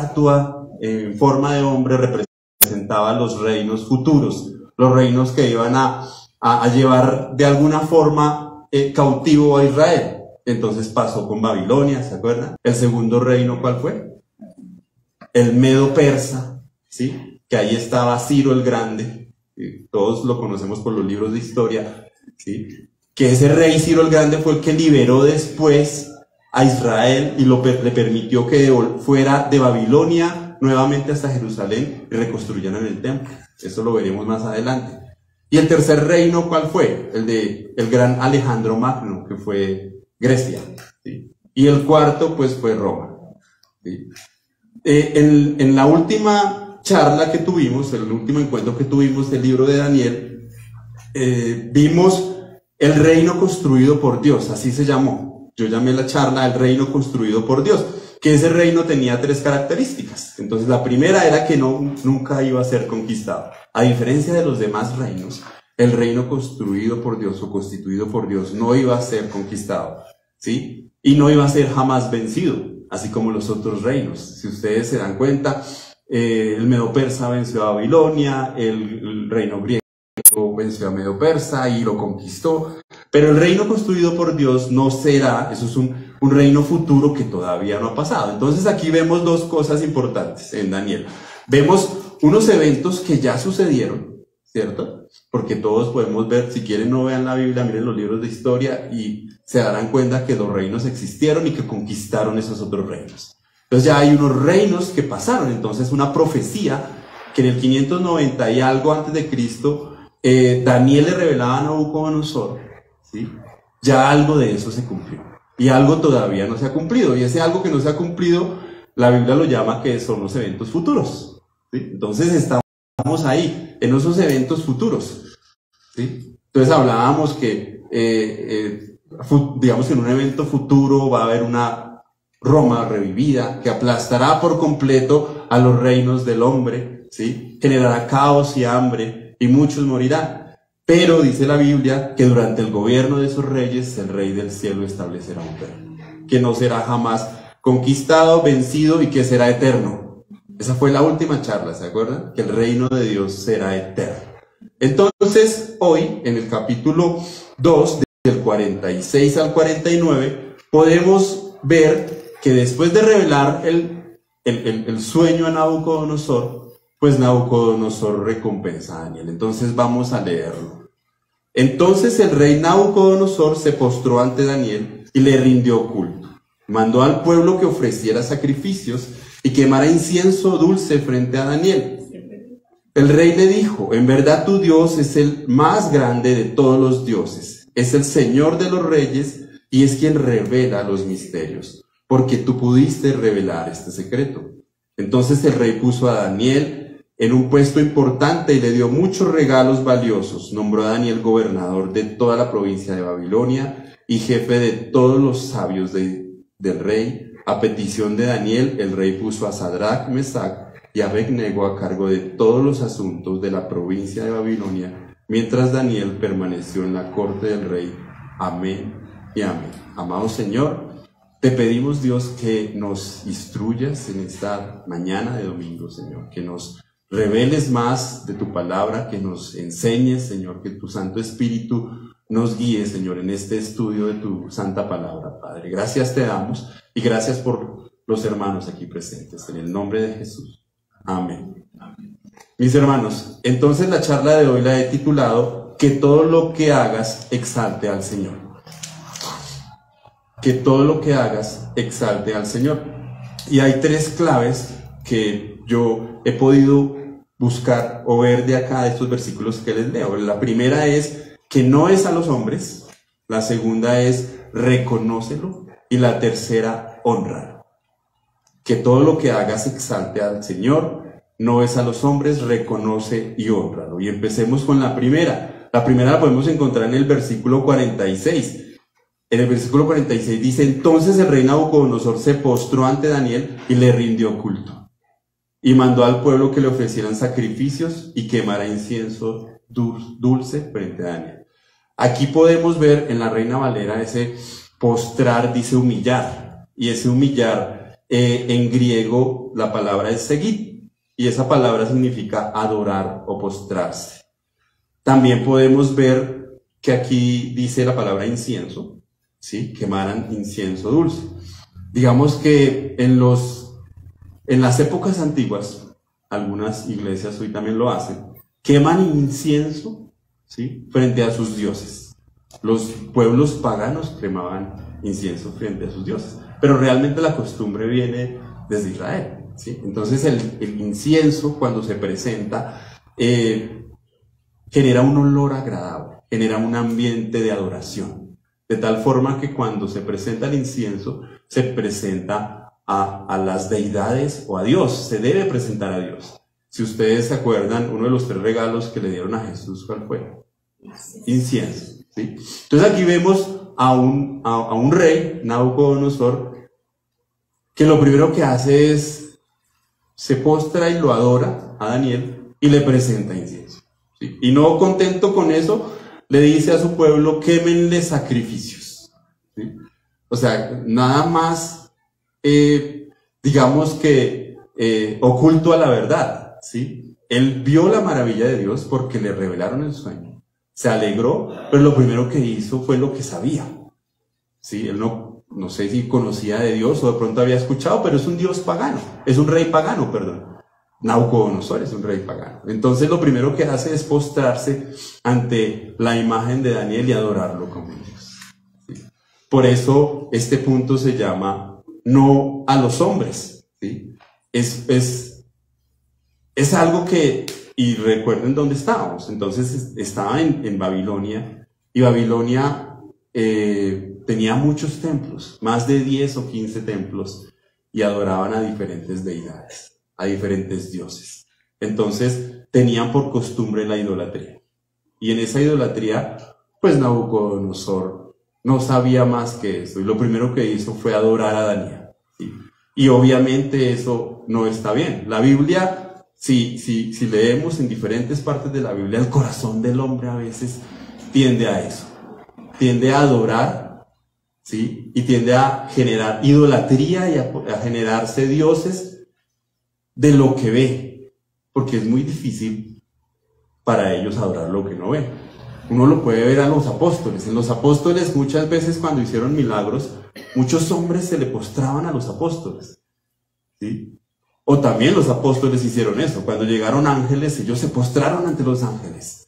estatua en forma de hombre representaba los reinos futuros, los reinos que iban a llevar de alguna forma cautivo a Israel. Entonces pasó con Babilonia, ¿se acuerdan? El segundo reino, ¿cuál fue? El Medo-Persa, ¿sí? Que ahí estaba Ciro el Grande, todos lo conocemos por los libros de historia, ¿sí? Que ese rey Ciro el Grande fue el que liberó después a Israel y le permitió que fuera de Babilonia nuevamente hasta Jerusalén y reconstruyeran el templo. Eso lo veremos más adelante. Y el tercer reino, ¿cuál fue? El de el gran Alejandro Magno, que fue Grecia, ¿sí? Y el cuarto, pues, fue Roma, ¿sí? En la última charla que tuvimos, el último encuentro que tuvimos del libro de Daniel, vimos el reino construido por Dios, así se llamó. Yo llamé la charla el reino construido por Dios, que ese reino tenía tres características. Entonces la primera era que nunca iba a ser conquistado. A diferencia de los demás reinos, el reino construido por Dios o constituido por Dios no iba a ser conquistado, ¿sí? Y no iba a ser jamás vencido, así como los otros reinos. Si ustedes se dan cuenta, el Medo-Persa venció a Babilonia, el reino griego venció a Medo-Persa y lo conquistó. Pero el reino construido por Dios no será, eso es un reino futuro que todavía no ha pasado. Entonces aquí vemos dos cosas importantes en Daniel. Vemos unos eventos que ya sucedieron, ¿cierto? Porque todos podemos ver, si quieren no vean la Biblia, miren los libros de historia y se darán cuenta que los reinos existieron y que conquistaron esos otros reinos. Entonces ya hay unos reinos que pasaron. Entonces una profecía que en el 590 y algo antes de Cristo, Daniel le revelaba a Nabucodonosor, ¿sí? Ya algo de eso se cumplió. Y algo todavía no se ha cumplido. Y ese algo que no se ha cumplido, la Biblia lo llama que son los eventos futuros, ¿sí? Entonces estamos ahí, en esos eventos futuros, ¿sí? Entonces hablábamos que, digamos que en un evento futuro va a haber una Roma revivida que aplastará por completo a los reinos del hombre, ¿sí? Generará caos y hambre y muchos morirán. Pero dice la Biblia que durante el gobierno de esos reyes el rey del cielo establecerá un reino que no será jamás conquistado, vencido y que será eterno. Esa fue la última charla, ¿se acuerdan? Que el reino de Dios será eterno. Entonces, hoy, en el capítulo 2, del 46 al 49, podemos ver que después de revelar el sueño a Nabucodonosor, pues Nabucodonosor recompensa a Daniel. Entonces vamos a leerlo. Entonces el rey Nabucodonosor se postró ante Daniel y le rindió culto. Mandó al pueblo que ofreciera sacrificios y quemara incienso dulce frente a Daniel. El rey le dijo: en verdad tu Dios es el más grande de todos los dioses, es el Señor de los reyes y es quien revela los misterios, porque tú pudiste revelar este secreto. Entonces el rey puso a Daniel en un puesto importante y le dio muchos regalos valiosos. Nombró a Daniel gobernador de toda la provincia de Babilonia y jefe de todos los sabios del rey. A petición de Daniel, el rey puso a Sadrach, Mesach y Abednego a cargo de todos los asuntos de la provincia de Babilonia, mientras Daniel permaneció en la corte del rey. Amén y amén. Amado Señor, te pedimos, Dios, que nos instruyas en esta mañana de domingo, Señor, que nos reveles más de tu palabra, que nos enseñes, Señor, que tu Santo Espíritu nos guíe, Señor, en este estudio de tu santa palabra, Padre. Gracias te damos y gracias por los hermanos aquí presentes, en el nombre de Jesús. Amén. Amén. Mis hermanos, entonces la charla de hoy la he titulado Que todo lo que hagas exalte al Señor. Que todo lo que hagas exalte al Señor. Y hay tres claves que yo he podido buscar o ver de acá, de estos versículos que les leo. La primera es que no es a los hombres, la segunda es reconócelo y la tercera, honra. Que todo lo que hagas exalte al Señor, no es a los hombres, reconoce y honralo. Y empecemos con la primera. La primera la podemos encontrar en el versículo 46. En el versículo 46 dice: entonces el rey Nabucodonosor se postró ante Daniel y le rindió culto. Y mandó al pueblo que le ofrecieran sacrificios y quemara incienso dulce frente a Daniel. Aquí podemos ver en la Reina Valera ese postrar, dice humillar. Y ese humillar en griego la palabra es segid, y esa palabra significa adorar o postrarse. También podemos ver que aquí dice la palabra incienso, ¿sí? Quemaran incienso dulce. Digamos que en las épocas antiguas, algunas iglesias hoy también lo hacen, queman incienso, ¿sí? Frente a sus dioses. Los pueblos paganos quemaban incienso frente a sus dioses, pero realmente la costumbre viene desde Israel, ¿sí? Entonces el incienso, cuando se presenta, genera un olor agradable, genera un ambiente de adoración, de tal forma que cuando se presenta el incienso, se presenta a las deidades o a Dios, se debe presentar a Dios. Si ustedes se acuerdan, uno de los 3 regalos que le dieron a Jesús, ¿cuál fue? Incienso, ¿sí? Entonces aquí vemos a un rey, Nabucodonosor, que lo primero que hace es, se postra y lo adora a Daniel y le presenta incienso, ¿sí? Y no contento con eso, le dice a su pueblo, quémenle sacrificios, ¿sí? O sea, nada más, digamos que oculto a la verdad, ¿sí? Él vio la maravilla de Dios porque le revelaron el sueño. Se alegró, pero lo primero que hizo fue lo que sabía, ¿sí? Él no sé si conocía de Dios o de pronto había escuchado, pero es un dios pagano, es un rey pagano, perdón. Nabucodonosor es un rey pagano. Entonces lo primero que hace es postrarse ante la imagen de Daniel y adorarlo como Dios, ¿sí? Por eso este punto se llama no a los hombres, ¿sí? Es algo que, y recuerden dónde estábamos. Entonces estaba en Babilonia, y Babilonia tenía muchos templos, más de 10 o 15 templos, y adoraban a diferentes deidades, a diferentes dioses. Entonces tenían por costumbre la idolatría, y en esa idolatría pues Nabucodonosor no sabía más que eso, y lo primero que hizo fue adorar a Daniel, ¿sí? Y obviamente eso no está bien. La Biblia, si leemos en diferentes partes de la Biblia, el corazón del hombre a veces tiende a eso, tiende a adorar, ¿sí? Y tiende a generar idolatría y a generarse dioses de lo que ve, porque es muy difícil para ellos adorar lo que no ve. Uno lo puede ver a los apóstoles. En los apóstoles, muchas veces cuando hicieron milagros, muchos hombres se le postraban a los apóstoles, ¿sí? O también los apóstoles hicieron eso. Cuando llegaron ángeles, ellos se postraron ante los ángeles.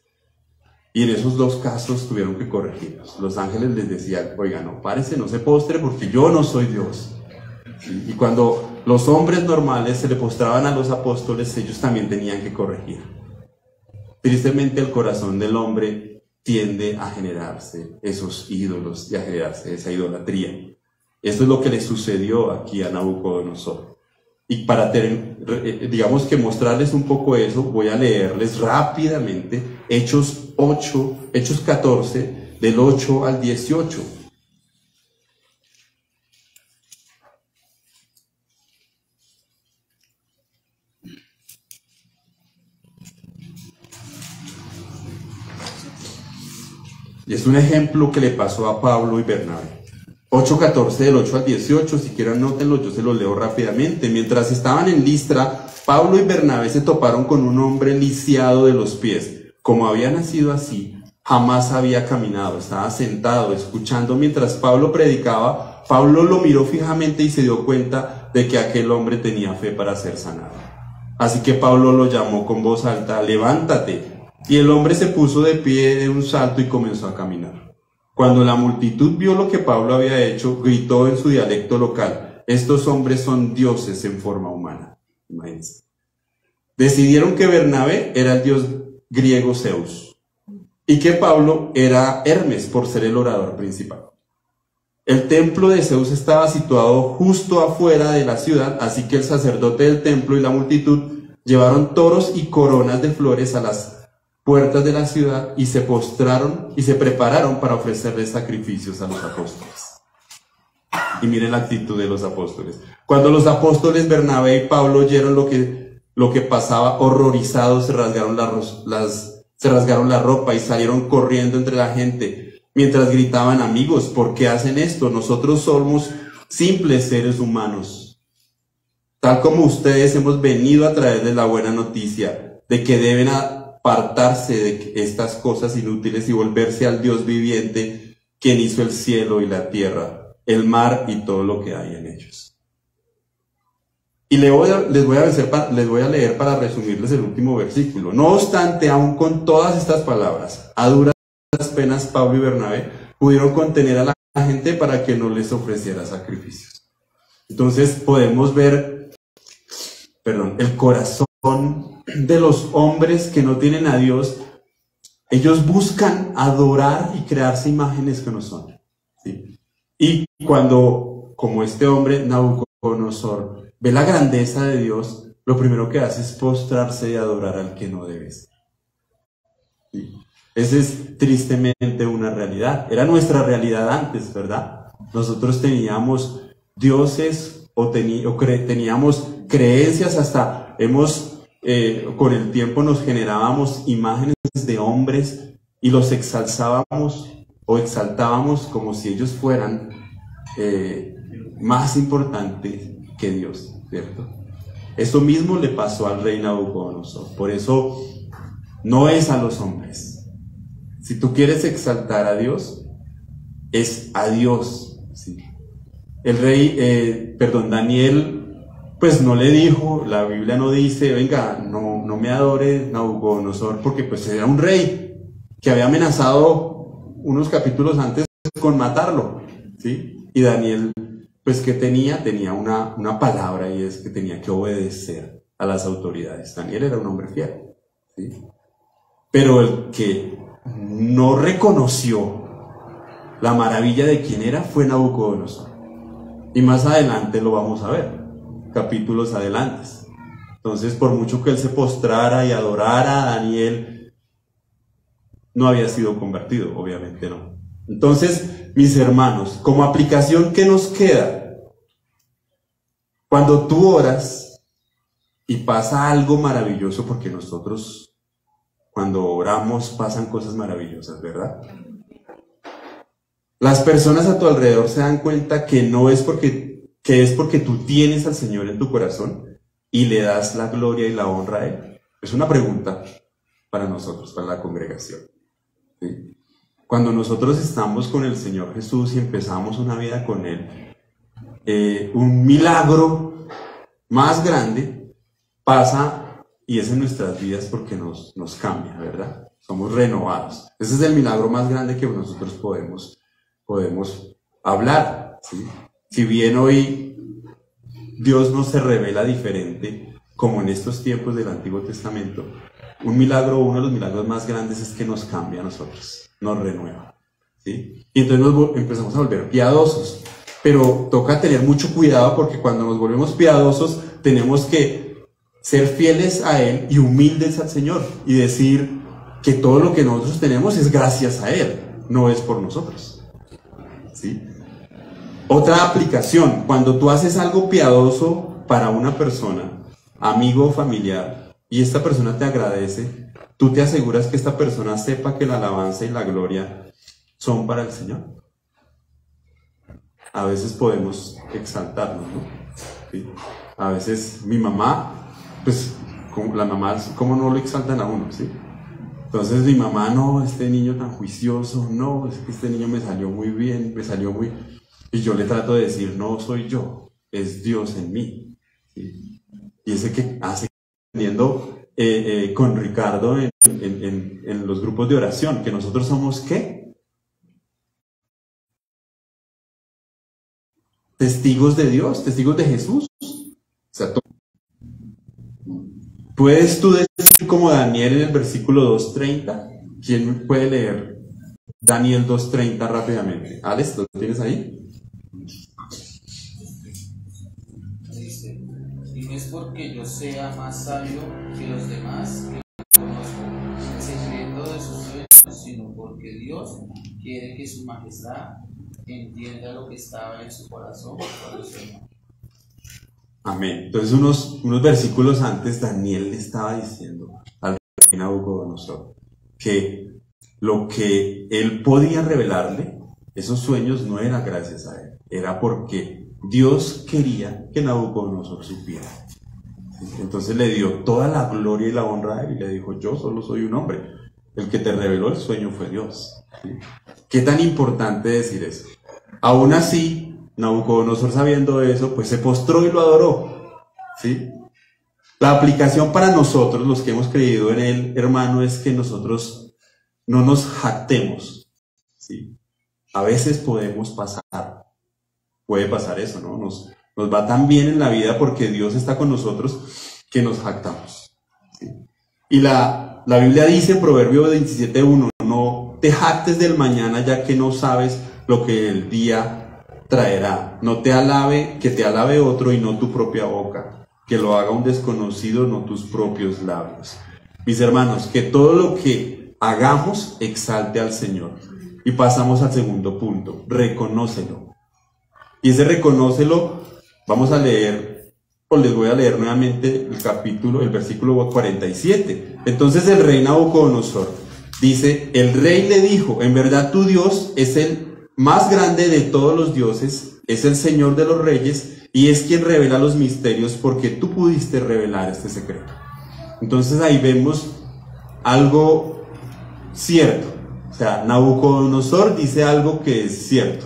Y en esos 2 casos tuvieron que corregirlos. Los ángeles les decían, oiga, no, párese, no se postre porque yo no soy Dios, ¿sí? Y cuando los hombres normales se le postraban a los apóstoles, ellos también tenían que corregir. Tristemente el corazón del hombre tiende a generarse esos ídolos y a generarse esa idolatría. Esto es lo que le sucedió aquí a Nabucodonosor. Y para digamos que mostrarles un poco eso, voy a leerles rápidamente Hechos 14, del 8 al 18. Y es un ejemplo que le pasó a Pablo y Bernabé. 8:14 del 8 al 18, si quieren anótenlo, yo se lo leo rápidamente. Mientras estaban en Listra, Pablo y Bernabé se toparon con un hombre lisiado de los pies. Como había nacido así, jamás había caminado, estaba sentado, escuchando mientras Pablo predicaba. Pablo lo miró fijamente y se dio cuenta de que aquel hombre tenía fe para ser sanado. Así que Pablo lo llamó con voz alta, levántate. Y el hombre se puso de pie de un salto y comenzó a caminar. Cuando la multitud vio lo que Pablo había hecho, gritó en su dialecto local, estos hombres son dioses en forma humana. Imagínense. Decidieron que Bernabé era el dios griego Zeus y que Pablo era Hermes por ser el orador principal. El templo de Zeus estaba situado justo afuera de la ciudad, así que el sacerdote del templo y la multitud llevaron toros y coronas de flores a las puertas de la ciudad y se postraron y se prepararon para ofrecerles sacrificios a los apóstoles. Y miren la actitud de los apóstoles. Cuando los apóstoles Bernabé y Pablo oyeron lo que pasaba, horrorizados se rasgaron la ropa y salieron corriendo entre la gente, mientras gritaban, amigos, ¿por qué hacen esto? Nosotros somos simples seres humanos. tal como ustedes hemos venido a traerles la buena noticia de que deben apartarse de estas cosas inútiles y volverse al Dios viviente, quien hizo el cielo y la tierra, el mar y todo lo que hay en ellos. Y les voy a leer para resumirles el último versículo. No obstante, aún con todas estas palabras, a duras penas Pablo y Bernabé pudieron contener a la gente para que no les ofreciera sacrificios. Entonces podemos ver, el corazón de los hombres que no tienen a Dios. Ellos buscan adorar y crearse imágenes que no son, ¿sí? Y cuando, como este hombre Nabucodonosor, ve la grandeza de Dios, lo primero que hace es postrarse y adorar al que no debe ser. ¿Sí? Esa es tristemente una realidad. Era nuestra realidad antes, ¿verdad? Nosotros teníamos dioses teníamos creencias, hasta con el tiempo nos generábamos imágenes de hombres y los exaltábamos como si ellos fueran más importantes que Dios, ¿cierto? Eso mismo le pasó al rey Nabucodonosor. Por eso no es a los hombres. Si tú quieres exaltar a Dios, es a Dios, ¿sí? El rey, Daniel, pues no le dijo, la Biblia no dice, venga, no me adore Nabucodonosor, porque pues era un rey que había amenazado unos capítulos antes con matarlo, ¿sí? Y Daniel, pues ¿qué tenía? Tenía una palabra, y es que tenía que obedecer a las autoridades. Daniel era un hombre fiel, ¿sí? Pero el que no reconoció la maravilla de quién era fue Nabucodonosor. Y más adelante lo vamos a ver, capítulos adelante. Entonces, por mucho que él se postrara y adorara a Daniel, no había sido convertido, obviamente no. Entonces, mis hermanos, como aplicación, ¿qué nos queda? Cuando tú oras y pasa algo maravilloso, porque nosotros, cuando oramos, pasan cosas maravillosas, ¿verdad? Las personas a tu alrededor se dan cuenta que es porque tú tienes al Señor en tu corazón y le das la gloria y la honra a Él. Es una pregunta para nosotros, para la congregación, ¿sí? Cuando nosotros estamos con el Señor Jesús y empezamos una vida con Él, un milagro más grande pasa, y es en nuestras vidas, porque nos cambia, ¿verdad? Somos renovados. Ese es el milagro más grande que nosotros podemos hablar, ¿sí? Si bien hoy Dios no se revela diferente como en estos tiempos del Antiguo Testamento, uno de los milagros más grandes es que nos cambia a nosotros, nos renueva, ¿sí? Y entonces empezamos a volver piadosos, pero toca tener mucho cuidado, porque cuando nos volvemos piadosos tenemos que ser fieles a Él y humildes al Señor, y decir que todo lo que nosotros tenemos es gracias a Él, no es por nosotros, ¿sí? Otra aplicación: cuando tú haces algo piadoso para una persona, amigo o familiar, y esta persona te agradece, tú te aseguras que esta persona sepa que la alabanza y la gloria son para el Señor. A veces podemos exaltarnos, ¿no? ¿Sí? A veces mi mamá, pues la mamá, ¿cómo no lo exaltan a uno? ¿Sí? Entonces mi mamá, no, este niño tan juicioso, no, es que este niño me salió muy bien, y yo le trato de decir, no soy yo, es Dios en mí, ¿sí? Y ese que hace, aprendiendo con Ricardo en los grupos de oración, que nosotros somos, ¿qué? Testigos de Dios, testigos de Jesús. O sea, ¿puedes tú decir como Daniel en el versículo 2:30? ¿Quién puede leer Daniel 2:30 rápidamente? Alex, ¿lo tienes ahí? Dice: y no es porque yo sea más sabio que los demás, que conozco el secreto de sus sueños, sino porque Dios quiere que su majestad entienda lo que estaba en su corazón cuando soñó. Amén. Entonces unos versículos antes, Daniel le estaba diciendo al rey Nabucodonosor que lo que él podía revelarle, esos sueños, no era gracias a él, era porque Dios quería que Nabucodonosor supiera. Entonces le dio toda la gloria y la honra a él y le dijo: yo solo soy un hombre, el que te reveló el sueño fue Dios. ¿Sí? ¿Qué tan importante decir eso? Aún así, Nabucodonosor, sabiendo eso, pues se postró y lo adoró. ¿Sí? La aplicación para nosotros, los que hemos creído en él, hermano, es que nosotros no nos jactemos. ¿Sí? A veces puede pasar eso, ¿no? Nos va tan bien en la vida porque Dios está con nosotros que nos jactamos. ¿Sí? Y la Biblia dice en Proverbios 27:1, no te jactes del mañana ya que no sabes lo que el día traerá. No te alabe, que te alabe otro y no tu propia boca. Que lo haga un desconocido, no tus propios labios. Mis hermanos, que todo lo que hagamos exalte al Señor. Y pasamos al segundo punto, reconócelo. Y ese reconócelo, vamos a leer, o les voy a leer nuevamente el versículo 47. Entonces el rey Nabucodonosor dice: el rey le dijo, en verdad tu Dios es el más grande de todos los dioses, es el Señor de los reyes, y es quien revela los misterios, porque tú pudiste revelar este secreto. Entonces ahí vemos algo cierto. O sea, Nabucodonosor dice algo que es cierto,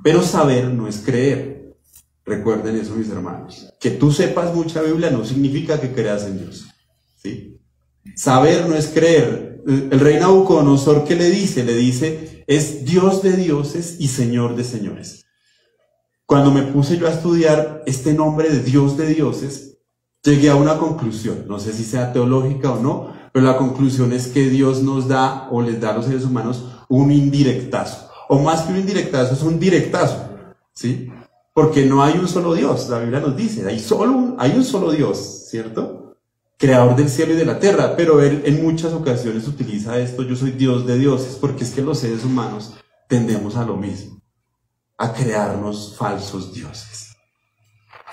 pero saber no es creer. Recuerden eso, mis hermanos. Que tú sepas mucha Biblia no significa que creas en Dios. ¿Sí? Saber no es creer. El rey Nabucodonosor, ¿qué le dice? Le dice: es Dios de dioses y Señor de señores. Cuando me puse yo a estudiar este nombre de Dios de dioses, llegué a una conclusión. No sé si sea teológica o no, pero la conclusión es que Dios nos da, o les da a los seres humanos, un indirectazo. O más que un indirectazo, es un directazo. ¿Sí? Porque no hay un solo Dios. La Biblia nos dice, hay un solo Dios, ¿cierto? Creador del cielo y de la tierra. Pero él en muchas ocasiones utiliza esto: yo soy Dios de dioses, porque es que los seres humanos tendemos a lo mismo, a crearnos falsos dioses.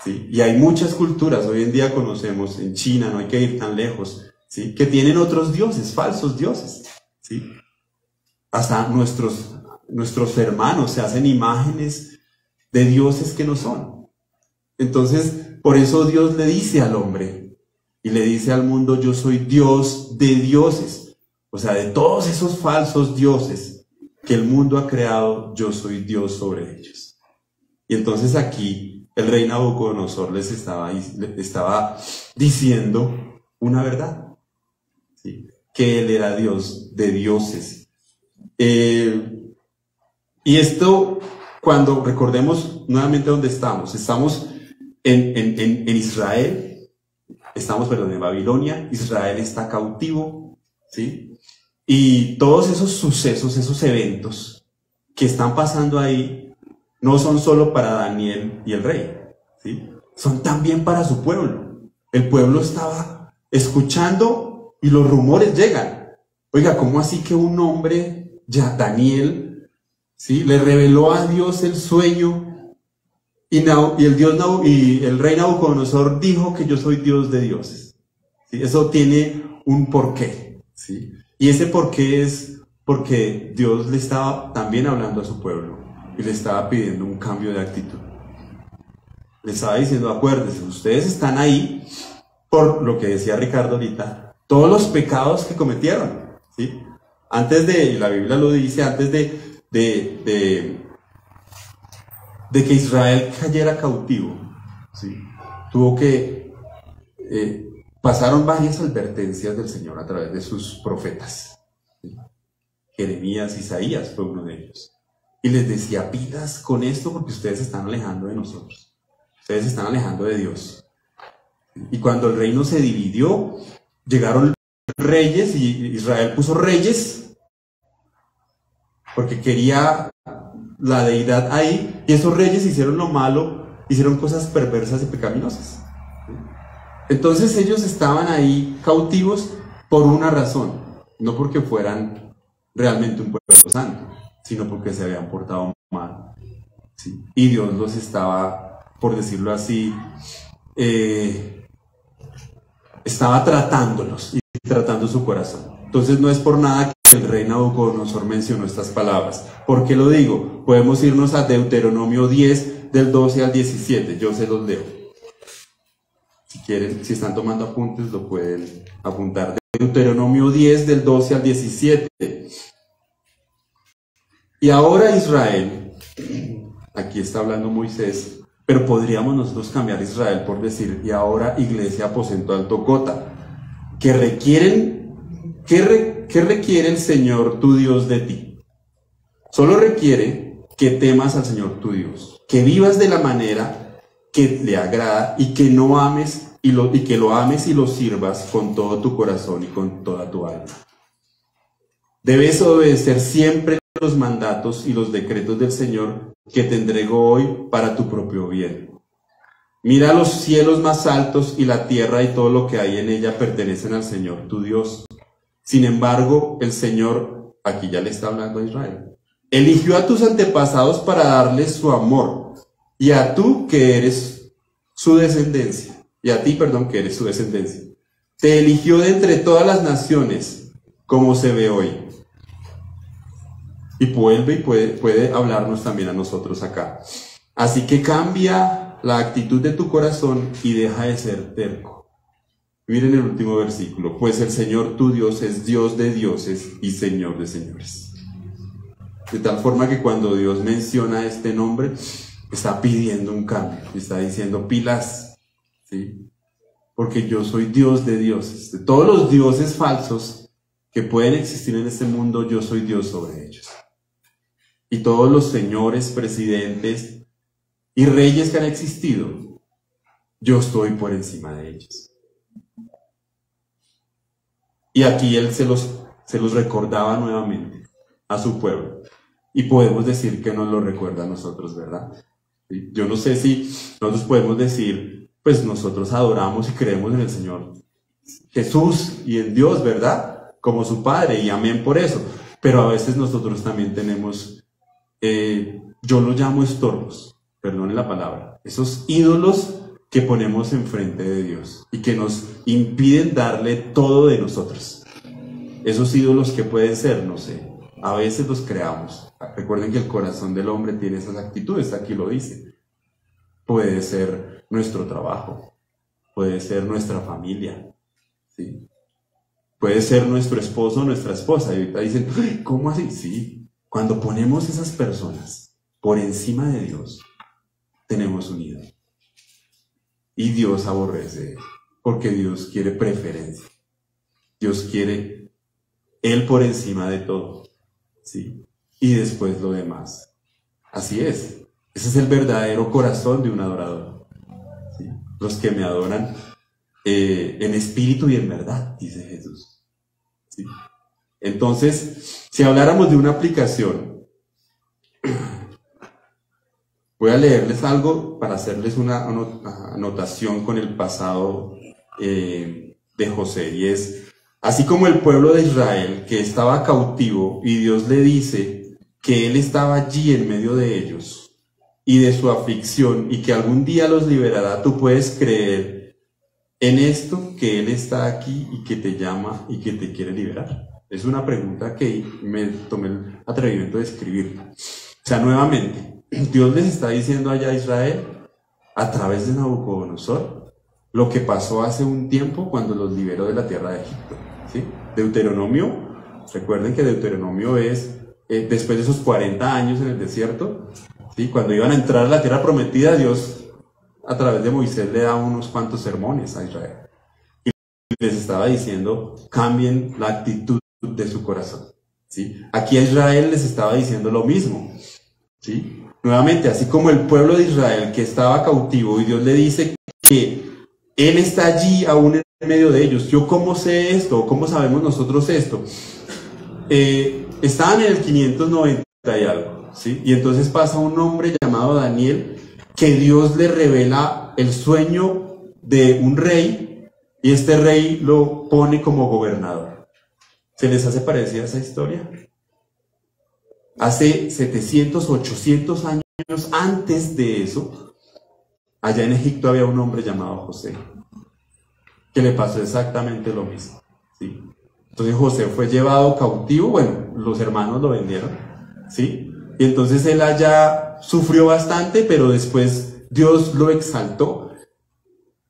¿Sí? Y hay muchas culturas, hoy en día conocemos, en China, no hay que ir tan lejos, ¿sí? Que tienen otros dioses, falsos dioses. ¿Sí? Hasta nuestros hermanos se hacen imágenes de dioses que no son. Entonces, por eso Dios le dice al hombre y le dice al mundo: yo soy Dios de dioses. O sea, de todos esos falsos dioses que el mundo ha creado, yo soy Dios sobre ellos. Y entonces aquí el rey Nabucodonosor les estaba diciendo una verdad, ¿sí? Que él era Dios de dioses. Y esto, cuando recordemos nuevamente dónde estamos en Israel, en Babilonia. Israel está cautivo, ¿sí? Y todos esos sucesos, esos eventos que están pasando ahí, no son solo para Daniel y el rey, ¿sí? Son también para su pueblo. El pueblo estaba escuchando y los rumores llegan. Oiga, ¿cómo así que un hombre, ya Daniel, ¿sí?, le reveló a Dios el sueño y el rey Nabucodonosor dijo que yo soy Dios de dioses? ¿Sí? Eso tiene un porqué, ¿sí? Y ese porqué es porque Dios le estaba también hablando a su pueblo y le estaba pidiendo un cambio de actitud. Le estaba diciendo: acuérdense, ustedes están ahí por lo que decía Ricardo ahorita, todos los pecados que cometieron, ¿sí? La Biblia lo dice, antes de que Israel cayera cautivo, ¿sí?, tuvo que pasaron varias advertencias del Señor a través de sus profetas, ¿sí? Jeremías, Isaías fue uno de ellos, y les decía: pilas con esto porque ustedes se están alejando de nosotros, ustedes se están alejando de Dios. Y cuando el reino se dividió, llegaron reyes y Israel puso reyes porque quería la deidad ahí, y esos reyes hicieron lo malo, hicieron cosas perversas y pecaminosas. Entonces ellos estaban ahí cautivos por una razón, no porque fueran realmente un pueblo santo, sino porque se habían portado mal, ¿sí? Y Dios los estaba, por decirlo así, estaba tratándolos y tratando su corazón. Entonces no es por nada que el rey Nabucodonosor mencionó estas palabras. ¿Por qué lo digo? Podemos irnos a Deuteronomio 10, del 12 al 17, yo se los leo. Si quieren, si están tomando apuntes, lo pueden apuntar. Deuteronomio 10, del 12 al 17. Y ahora Israel, aquí está hablando Moisés, pero podríamos nosotros cambiar Israel por decir, y ahora iglesia aposento alto cota, ¿qué requiere el Señor tu Dios de ti? Solo requiere que temas al Señor tu Dios, que vivas de la manera que le agrada y que no ames y que lo ames y lo sirvas con todo tu corazón y con toda tu alma. Debes obedecer siempre los mandatos y los decretos del Señor que te entregó hoy para tu propio bien. Mira los cielos más altos y la tierra y todo lo que hay en ella pertenecen al Señor tu Dios. Sin embargo, el Señor, aquí ya le está hablando a Israel, eligió a tus antepasados para darles su amor, y a tú que eres su descendencia, y a ti, perdón, que eres su descendencia. Te eligió de entre todas las naciones, como se ve hoy. Y vuelve y puede hablarnos también a nosotros acá. Así que cambia la actitud de tu corazón y deja de ser terco. Miren el último versículo. Pues el Señor tu Dios es Dios de dioses y Señor de señores. De tal forma que cuando Dios menciona este nombre, está pidiendo un cambio. Está diciendo pilas, ¿sí? Porque yo soy Dios de dioses. De todos los dioses falsos que pueden existir en este mundo, yo soy Dios sobre ellos. Y todos los señores, presidentes y reyes que han existido, yo estoy por encima de ellos. Y aquí él se los recordaba nuevamente a su pueblo. Y podemos decir que nos lo recuerda a nosotros, ¿verdad? ¿Sí? Yo no sé si nosotros podemos decir, pues nosotros adoramos y creemos en el Señor Jesús y en Dios, ¿verdad? Como su Padre, y amén por eso. Pero a veces nosotros también tenemos... yo lo llamo estorbos, perdonen la palabra, esos ídolos que ponemos enfrente de Dios y que nos impiden darle todo de nosotros. Esos ídolos que pueden ser, no sé, a veces los creamos. Recuerden que el corazón del hombre tiene esas actitudes, aquí lo dice. Puede ser nuestro trabajo, puede ser nuestra familia, ¿sí? Puede ser nuestro esposo o nuestra esposa. Y ahorita dicen, ¿cómo así? Sí. Cuando ponemos esas personas por encima de Dios, tenemos un ídolo. Y Dios aborrece, porque Dios quiere preferencia. Dios quiere Él por encima de todo, ¿sí? Y después lo demás. Así es. Ese es el verdadero corazón de un adorador, ¿sí? Los que me adoran en espíritu y en verdad, dice Jesús, ¿sí? Entonces, si habláramos de una aplicación, voy a leerles algo para hacerles una anotación con el pasado de José, y es, así como el pueblo de Israel que estaba cautivo y Dios le dice que Él estaba allí en medio de ellos y de su aflicción y que algún día los liberará, tú puedes creer en esto, que Él está aquí y que te llama y que te quiere liberar. Es una pregunta que me tomé el atrevimiento de escribir. O sea, nuevamente, Dios les está diciendo allá a Israel, a través de Nabucodonosor, lo que pasó hace un tiempo cuando los liberó de la tierra de Egipto, ¿sí? Deuteronomio, recuerden que Deuteronomio es después de esos 40 años en el desierto, ¿sí? Cuando iban a entrar a la tierra prometida, Dios a través de Moisés le da unos cuantos sermones a Israel. Y les estaba diciendo, cambien la actitud de su corazón, ¿sí? Aquí a Israel les estaba diciendo lo mismo, ¿sí? Nuevamente, así como el pueblo de Israel que estaba cautivo y Dios le dice que Él está allí aún en medio de ellos. ¿Yo cómo sé esto? ¿Cómo sabemos nosotros esto? Estaban en el 590 y algo, ¿sí? Y entonces pasa un hombre llamado Daniel que Dios le revela el sueño de un rey y este rey lo pone como gobernador. ¿Se les hace parecida esa historia? Hace 700, 800 años antes de eso, allá en Egipto había un hombre llamado José, que le pasó exactamente lo mismo, ¿sí? Entonces José fue llevado cautivo, bueno, los hermanos lo vendieron, ¿sí? Y entonces él allá sufrió bastante, pero después Dios lo exaltó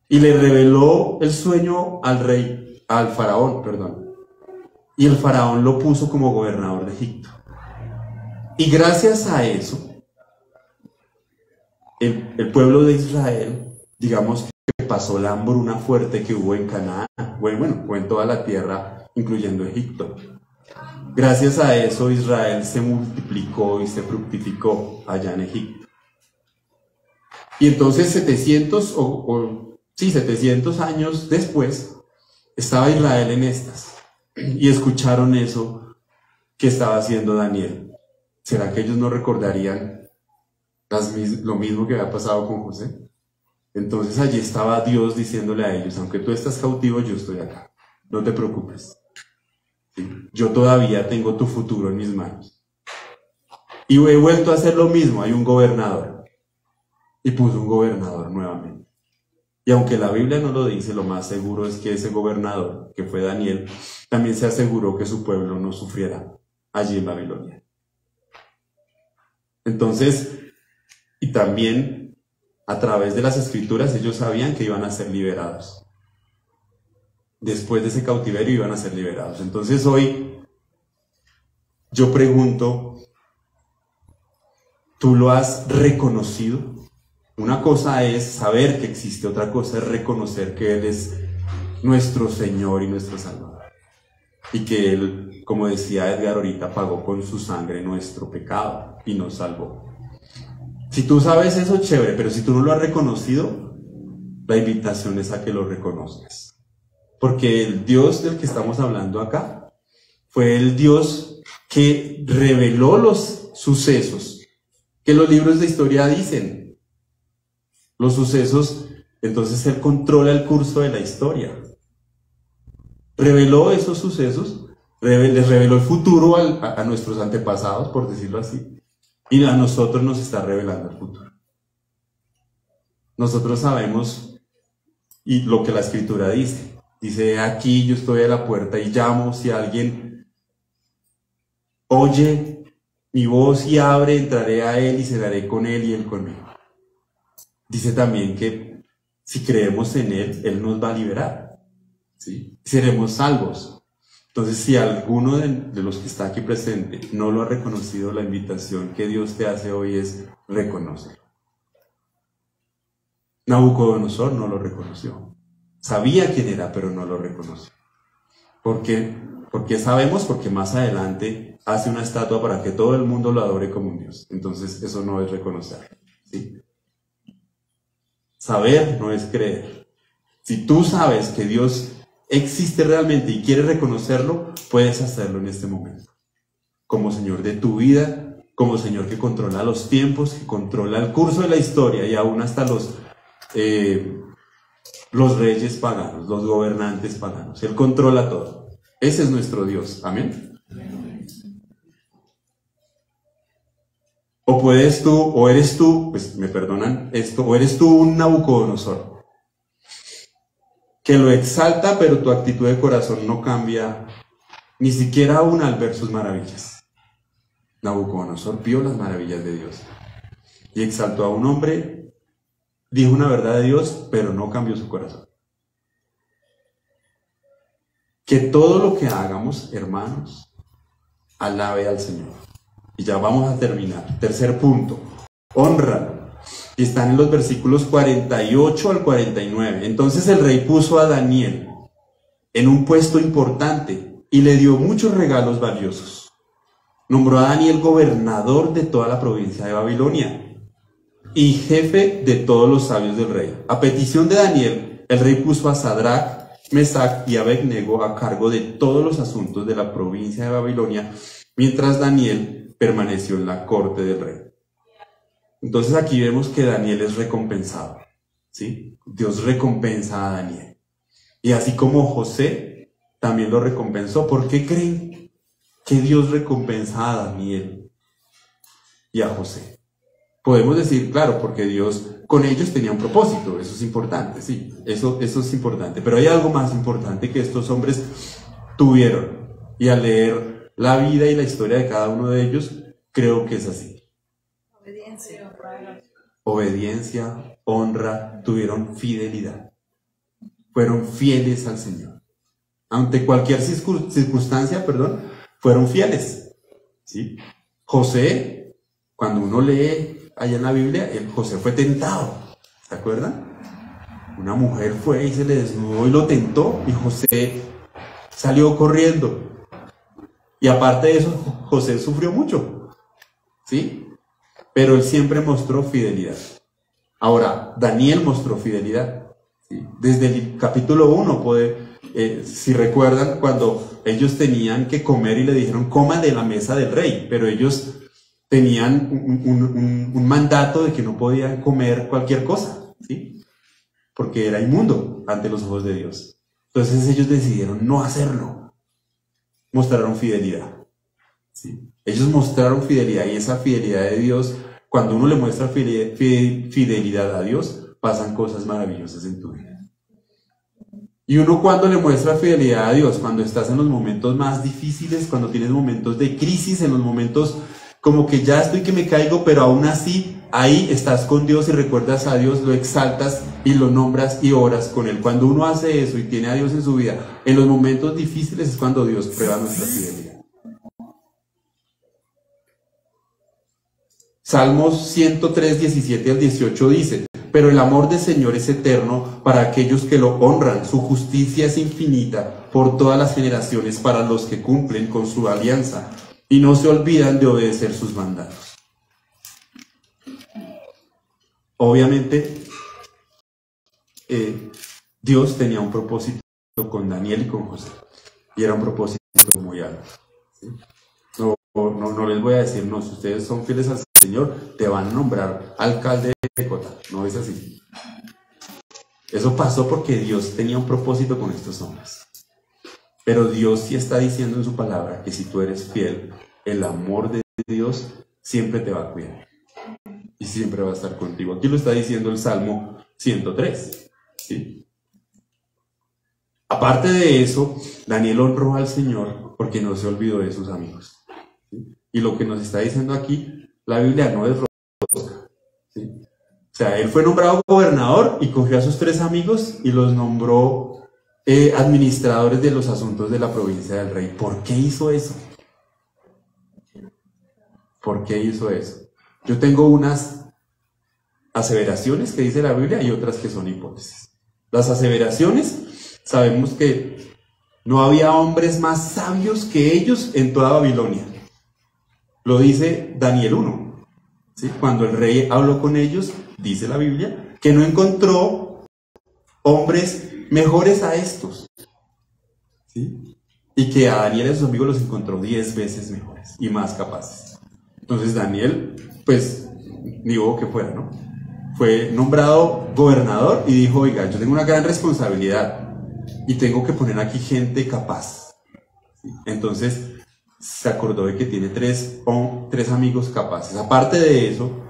y le reveló el sueño al faraón, perdón. Y el faraón lo puso como gobernador de Egipto. Y gracias a eso, el pueblo de Israel, digamos que pasó la hambruna fuerte que hubo en Canaán, bueno, o en toda la tierra, incluyendo Egipto. Gracias a eso Israel se multiplicó y se fructificó allá en Egipto. Y entonces 700 años después, estaba Israel en estas, y escucharon eso que estaba haciendo Daniel. ¿Será que ellos no recordarían lo mismo que había pasado con José? Entonces allí estaba Dios diciéndole a ellos: aunque tú estás cautivo, yo estoy acá, no te preocupes, ¿sí? Yo todavía tengo tu futuro en mis manos. Y he vuelto a hacer lo mismo. Hay un gobernador, y puso un gobernador nuevamente. Y aunque la Biblia no lo dice, lo más seguro es que ese gobernador, que fue Daniel, también se aseguró que su pueblo no sufriera allí en Babilonia. Entonces, y también a través de las escrituras ellos sabían que iban a ser liberados. Después de ese cautiverio iban a ser liberados. Entonces hoy yo pregunto, ¿tú lo has reconocido? Una cosa es saber que existe, otra cosa es reconocer que Él es nuestro Señor y nuestro Salvador. Y que Él, como decía Edgar ahorita, pagó con su sangre nuestro pecado y nos salvó. Si tú sabes eso, chévere, pero si tú no lo has reconocido, la invitación es a que lo reconozcas. Porque el Dios del que estamos hablando acá fue el Dios que reveló los sucesos que los libros de historia dicen. Los sucesos, entonces Él controla el curso de la historia. Reveló esos sucesos, les reveló el futuro a nuestros antepasados, por decirlo así. Y a nosotros nos está revelando el futuro. Nosotros sabemos y lo que la Escritura dice. Dice: aquí yo estoy a la puerta y llamo. Si alguien oye mi voz y abre, entraré a él y cenaré con él y él conmigo. Dice también que si creemos en él, él nos va a liberar, ¿sí? Seremos salvos. Entonces, si alguno de los que está aquí presente no lo ha reconocido, la invitación que Dios te hace hoy es reconocerlo. Nabucodonosor no lo reconoció. Sabía quién era, pero no lo reconoció. ¿Por qué? Porque sabemos, porque más adelante hace una estatua para que todo el mundo lo adore como un Dios. Entonces, eso no es reconocerlo, ¿sí? Saber no es creer. Si tú sabes que Dios existe realmente y quieres reconocerlo, puedes hacerlo en este momento. Como Señor de tu vida, como Señor que controla los tiempos, que controla el curso de la historia y aún hasta los reyes paganos, los gobernantes paganos. Él controla todo. Ese es nuestro Dios. Amén. O puedes tú, o eres tú, pues me perdonan esto, o eres tú un Nabucodonosor, que lo exalta, pero tu actitud de corazón no cambia, ni siquiera aún al ver sus maravillas. Nabucodonosor vio las maravillas de Dios y exaltó a un hombre, dijo una verdad de Dios, pero no cambió su corazón. Que todo lo que hagamos, hermanos, alabe al Señor. Y ya vamos a terminar. Tercer punto, honra. Y están en los versículos 48 al 49. Entonces el rey puso a Daniel en un puesto importante y le dio muchos regalos valiosos. Nombró a Daniel gobernador de toda la provincia de Babilonia y jefe de todos los sabios del rey. A petición de Daniel, el rey puso a Sadrach, Mesach y Abednego a cargo de todos los asuntos de la provincia de Babilonia, mientras Daniel permaneció en la corte del rey. Entonces aquí vemos que Daniel es recompensado, ¿sí? Dios recompensa a Daniel. Y así como José también lo recompensó. ¿Por qué creen que Dios recompensa a Daniel y a José? Podemos decir, claro, porque Dios con ellos tenía un propósito. Eso es importante, sí, eso es importante. Pero hay algo más importante que estos hombres tuvieron. Y al leer la vida y la historia de cada uno de ellos, creo que es así. Obediencia. obediencia, honra, tuvieron fidelidad. Fueron fieles al Señor. Ante cualquier circunstancia, fueron fieles. ¿Sí? José, cuando uno lee allá en la Biblia, José fue tentado. ¿Se acuerdan? Una mujer fue y se le desnudó y lo tentó, y José salió corriendo. Y aparte de eso, José sufrió mucho. ¿Sí? Pero él siempre mostró fidelidad. Ahora, Daniel mostró fidelidad. ¿Sí? Desde el capítulo 1, si recuerdan, cuando ellos tenían que comer y le dijeron, coman de la mesa del rey, pero ellos tenían un mandato de que no podían comer cualquier cosa, ¿sí? Porque era inmundo ante los ojos de Dios. Entonces ellos decidieron no hacerlo. Mostraron fidelidad. ¿Sí? Ellos mostraron fidelidad, y esa fidelidad de Dios, cuando uno le muestra fidelidad a Dios, pasan cosas maravillosas en tu vida. Y uno, cuando le muestra fidelidad a Dios, cuando estás en los momentos más difíciles, cuando tienes momentos de crisis, en los momentos como que ya estoy que me caigo, pero aún así ahí estás con Dios y recuerdas a Dios, lo exaltas y lo nombras y oras con Él. Cuando uno hace eso y tiene a Dios en su vida, en los momentos difíciles es cuando Dios prueba nuestra fidelidad. Salmos 103, 17 al 18 dice: pero el amor del Señor es eterno para aquellos que lo honran, su justicia es infinita por todas las generaciones para los que cumplen con su alianza y no se olvidan de obedecer sus mandatos. Obviamente, Dios tenía un propósito con Daniel y con José, y era un propósito muy alto. ¿Sí? No les voy a decir, no, si ustedes son fieles al Señor, te van a nombrar alcalde de Cota. No es así. Eso pasó porque Dios tenía un propósito con estos hombres. Pero Dios sí está diciendo en su palabra que si tú eres fiel, el amor de Dios siempre te va a cuidar. Y siempre va a estar contigo. Aquí lo está diciendo el Salmo 103. ¿Sí? Aparte de eso, Daniel honró al Señor porque no se olvidó de sus amigos. ¿Sí? Y lo que nos está diciendo aquí, la Biblia no es rosca. ¿Sí? O sea, él fue nombrado gobernador y cogió a sus 3 amigos y los nombró administradores de los asuntos de la provincia del rey. ¿Por qué hizo eso? ¿Por qué hizo eso? Yo tengo unas aseveraciones que dice la Biblia y otras que son hipótesis. Las aseveraciones, sabemos que no había hombres más sabios que ellos en toda Babilonia. Lo dice Daniel 1. ¿Sí? Cuando el rey habló con ellos, dice la Biblia, que no encontró hombres mejores a estos. ¿Sí? Y que a Daniel y a sus amigos los encontró 10 veces mejores y más capaces. Entonces Daniel, pues, ni hubo que fuera, ¿no? Fue nombrado gobernador y dijo, oiga, yo tengo una gran responsabilidad y tengo que poner aquí gente capaz. ¿Sí? Entonces se acordó de que tiene 3 amigos capaces. Aparte de eso,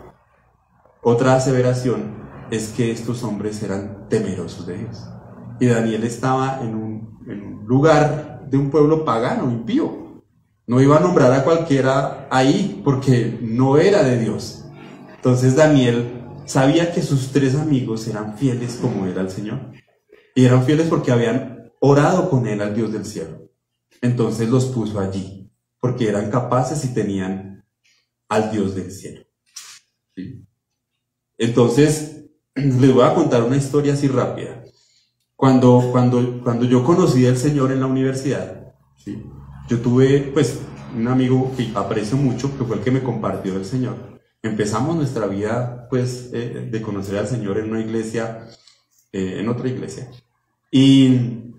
otra aseveración es que estos hombres eran temerosos de Dios. Y Daniel estaba en un lugar de un pueblo pagano, impío. No iba a nombrar a cualquiera ahí porque no era de Dios. Entonces Daniel sabía que sus 3 amigos eran fieles como era el Señor. Y eran fieles porque habían orado con él al Dios del cielo. Entonces los puso allí, porque eran capaces y tenían al Dios del cielo. ¿Sí? Entonces, les voy a contar una historia así rápida. Cuando yo conocí al Señor en la universidad, ¿sí? Yo tuve, pues, un amigo que aprecio mucho, que fue el que me compartió del Señor. Empezamos nuestra vida, pues, de conocer al Señor en una iglesia, en otra iglesia. Y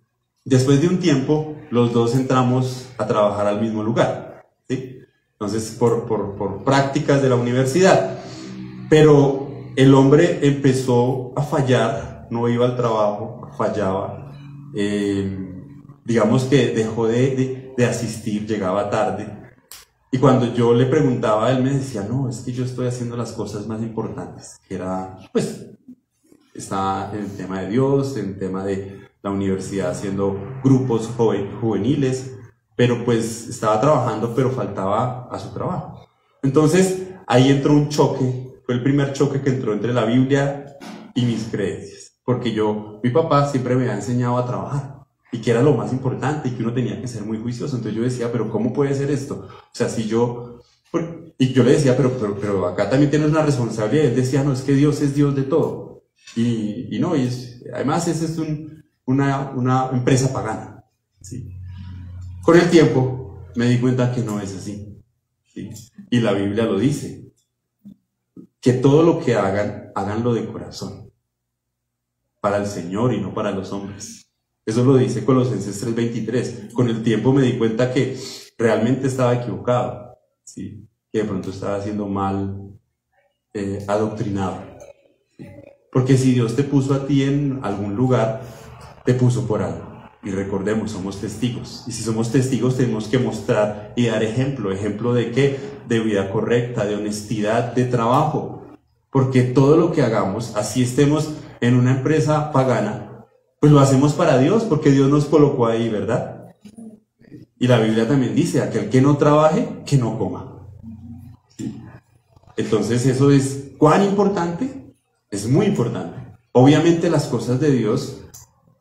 después de un tiempo, los dos entramos a trabajar al mismo lugar, ¿sí? Entonces, por prácticas de la universidad. Pero el hombre empezó a fallar, no iba al trabajo, fallaba. Digamos que dejó de asistir, llegaba tarde. Y cuando yo le preguntaba, él me decía, no, es que yo estoy haciendo las cosas más importantes. Que era, pues, estaba en el tema de Dios, en el tema de la universidad, haciendo grupos juveniles, pero pues estaba trabajando, pero faltaba a su trabajo. Entonces, ahí entró un choque Fue el primer choque que entró entre la Biblia y mis creencias. Porque mi papá siempre me había enseñado a trabajar. Y que era lo más importante y que uno tenía que ser muy juicioso. Entonces yo decía, pero ¿cómo puede ser esto? O sea, y yo le decía, pero acá también tienes una responsabilidad. Y él decía, no, es que Dios es Dios de todo. Y no, además esa es una empresa pagana. ¿Sí? Con el tiempo me di cuenta que no es así. ¿Sí? Y la Biblia lo dice. Que todo lo que hagan, háganlo de corazón. Para el Señor y no para los hombres. Eso lo dice Colosenses 3:23. Con el tiempo me di cuenta que realmente estaba equivocado, ¿sí? Que de pronto estaba siendo mal adoctrinado, ¿sí? Porque si Dios te puso a ti en algún lugar, te puso por algo. Y recordemos, somos testigos. Y si somos testigos tenemos que mostrar y dar ejemplo. ¿Ejemplo de qué? De vida correcta, de honestidad, de trabajo. Porque todo lo que hagamos, así estemos en una empresa pagana, pues lo hacemos para Dios, porque Dios nos colocó ahí, ¿verdad? Y la Biblia también dice, aquel que no trabaje, que no coma. ¿Sí? Entonces eso es, ¿cuán importante? Es muy importante. Obviamente las cosas de Dios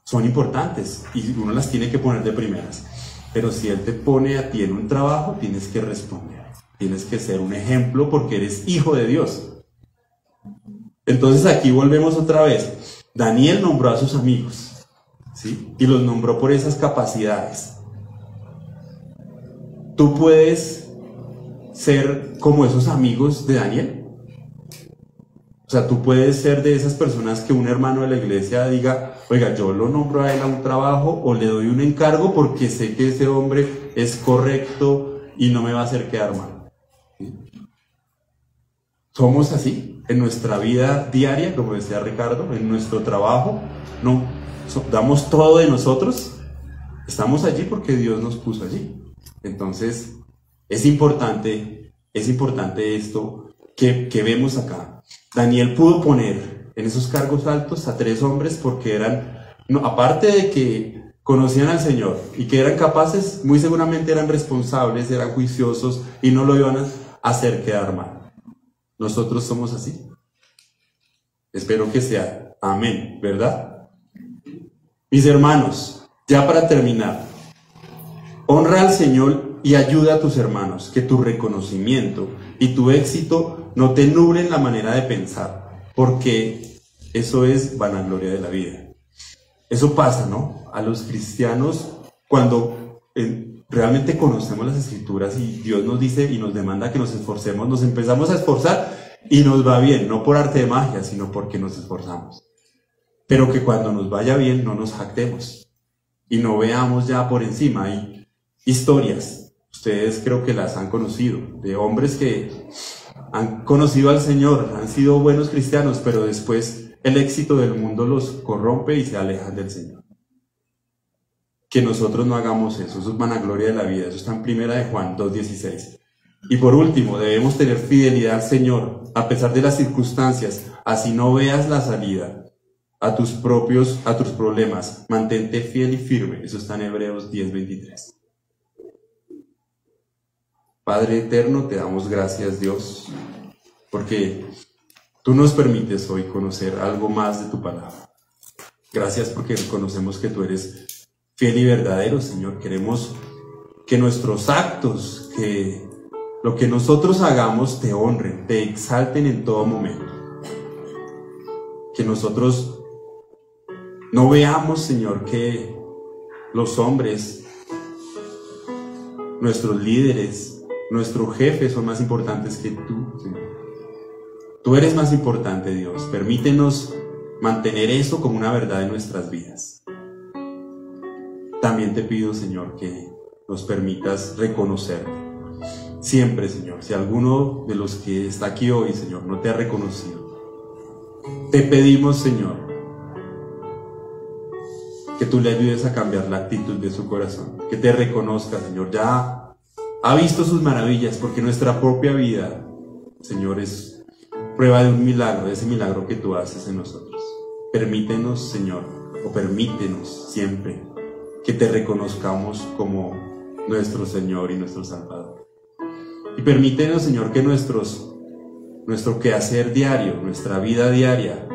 son importantes y uno las tiene que poner de primeras. Pero si Él te pone a ti en un trabajo, tienes que responder. Tienes que ser un ejemplo porque eres hijo de Dios. Entonces aquí volvemos otra vez. Daniel nombró a sus amigos. ¿Sí? Y los nombró por esas capacidades. ¿Tú puedes ser como esos amigos de Daniel? O sea, tú puedes ser de esas personas que un hermano de la iglesia diga, oiga, yo lo nombro a él a un trabajo o le doy un encargo porque sé que ese hombre es correcto y no me va a hacer quedar mal. ¿Sí? ¿Somos así en nuestra vida diaria, como decía Ricardo, en nuestro trabajo? No. Damos todo de nosotros, estamos allí porque Dios nos puso allí. Entonces, es importante esto que vemos acá. Daniel pudo poner en esos cargos altos a 3 hombres porque eran, no, aparte de que conocían al Señor y que eran capaces, muy seguramente eran responsables, eran juiciosos y no lo iban a hacer quedar mal. Nosotros somos así. Espero que sea. Amén, ¿verdad? Mis hermanos, ya para terminar, honra al Señor y ayuda a tus hermanos, que tu reconocimiento y tu éxito no te nublen la manera de pensar, porque eso es vanagloria de la vida. Eso pasa, ¿no? A los cristianos, cuando realmente conocemos las Escrituras y Dios nos dice y nos demanda que nos esforcemos, nos empezamos a esforzar y nos va bien, no por arte de magia, sino porque nos esforzamos. Pero que cuando nos vaya bien no nos jactemos y no veamos ya por encima. Hay historias, ustedes creo que las han conocido, de hombres que han conocido al Señor, han sido buenos cristianos, pero después el éxito del mundo los corrompe y se alejan del Señor. Que nosotros no hagamos eso, eso es vanagloria de la vida, eso está en 1 de Juan 2:16. Y por último, debemos tener fidelidad al Señor, a pesar de las circunstancias, así no veas la salida a tus problemas, mantente fiel y firme. Eso está en Hebreos 10:23. Padre eterno, te damos gracias, Dios, porque tú nos permites hoy conocer algo más de tu palabra. Gracias porque reconocemos que tú eres fiel y verdadero, Señor. Queremos que nuestros actos, que lo que nosotros hagamos te honren, te exalten en todo momento. Que nosotros no veamos, Señor, que los hombres, nuestros líderes, nuestros jefes son más importantes que tú, Señor. Tú eres más importante, Dios. Permítenos mantener eso como una verdad en nuestras vidas. También te pido, Señor, que nos permitas reconocerte. Siempre, Señor, si alguno de los que está aquí hoy, Señor, no te ha reconocido, te pedimos, Señor, que tú le ayudes a cambiar la actitud de su corazón, que te reconozca, Señor. Ya ha visto sus maravillas, porque nuestra propia vida, Señor, es prueba de un milagro, de ese milagro que tú haces en nosotros. Permítenos, Señor, o permítenos siempre que te reconozcamos como nuestro Señor y nuestro Salvador. Y permítenos, Señor, que nuestros nuestro quehacer diario, nuestra vida diaria,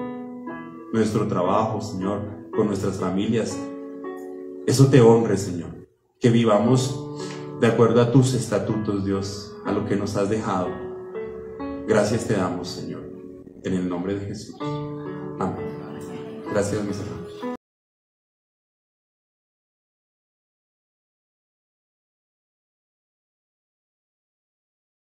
nuestro trabajo, Señor, con nuestras familias. Eso te honre, Señor. Que vivamos de acuerdo a tus estatutos, Dios, a lo que nos has dejado. Gracias te damos, Señor, en el nombre de Jesús. Amén. Gracias, mis hermanos.